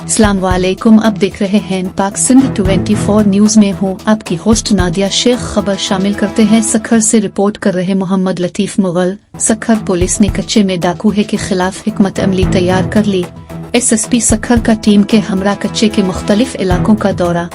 अस्सलाम वालेकुम। अब देख रहे हैं पाक सिंध 24 न्यूज में हूँ आपकी होस्ट नादिया शेख। खबर शामिल करते हैं सखर से रिपोर्ट कर रहे मोहम्मद लतीफ मुगल। सखर पुलिस ने कच्चे में डाकू है के खिलाफ हिकमत अमली तैयार कर ली। एसएसपी सखर का टीम के हमरा कच्चे के मुख्तलिफ इलाकों का दौरा।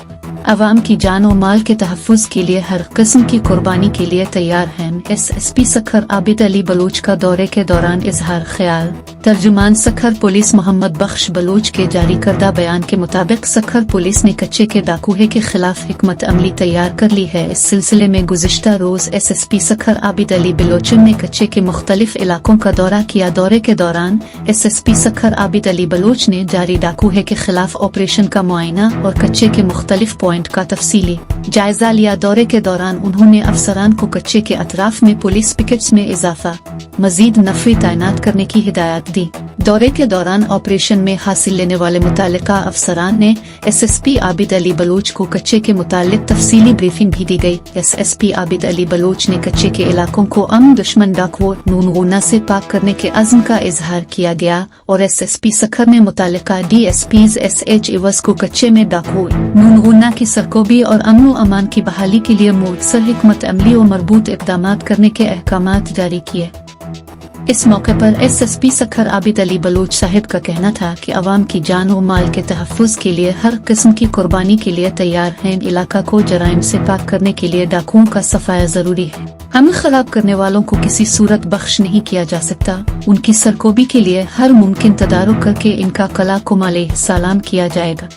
अवाम की जान और माल के तहफ़्फ़ुज़ के लिए हर किस्म की कुर्बानी के लिए तैयार हैं। एसएसपी सखर आबिद अली बलूच का दौरे के दौरान इजहार ख्याल। तर्जुमान सखर पुलिस मोहम्मद बख्श बलूच के जारी करदा बयान के मुताबिक सखर पुलिस ने कच्चे के डाकूहे के खिलाफ हिकमत अमली तैयार कर ली है। इस सिलसिले में गुज़िश्ता रोज एसएसपी सखर आबिद अली बलोचन ने कच्चे के मुख्तलिफ इलाकों का दौरा किया। दौरे के दौरान एसएसपी सखर आबिद अली बलूच ने जारी डाकूहे के खिलाफ ऑपरेशन का मुआयना और कच्चे के मुख्तलिफ पॉइंट का तफसीली जायजा लिया। दौरे के दौरान उन्होंने अफसरान को कच्चे के अतराफ में पुलिस पिकेट्स में इजाफा मजीद नफरी तैनात करने की हिदायत दी। दौरे के दौरान ऑपरेशन में हासिल लेने वाले मुतालिका अफसरान ने एसएसपी आबिद अली बलूच को कच्चे के मुतालिक तफसीली ब्रीफिंग भी दी गई। एसएसपी आबिद अली बलूच ने कच्चे के इलाकों को अमन दुश्मन डाकुओं नूनगुना से पाक करने के अज़्म का इजहार किया गया और एसएसपी सखर ने मुतालिका डीएसपीज एसएच इवस को कच्चे में डाकुओं नूनगुना की सरकोबी और अमन अमान की बहाली के लिए मुअस्सर हिकमत अमली और मरबूत इक़दामात करने के अहकामात जारी किए। इस मौके पर एसएसपी सखर आबिद अली बलूच साहिब का कहना था कि अवाम की जान और माल के तहफ़्फ़ुज़ के लिए हर किस्म की कुर्बानी के लिए तैयार हैं। इलाका को जराइम से पाक करने के लिए डाकुओं का सफाया जरूरी है। अमन खराब करने वालों को किसी सूरत बख्श नहीं किया जा सकता। उनकी सरकोबी के लिए हर मुमकिन तदारुक करके इनका कला कुमाले सलाम किया जाएगा।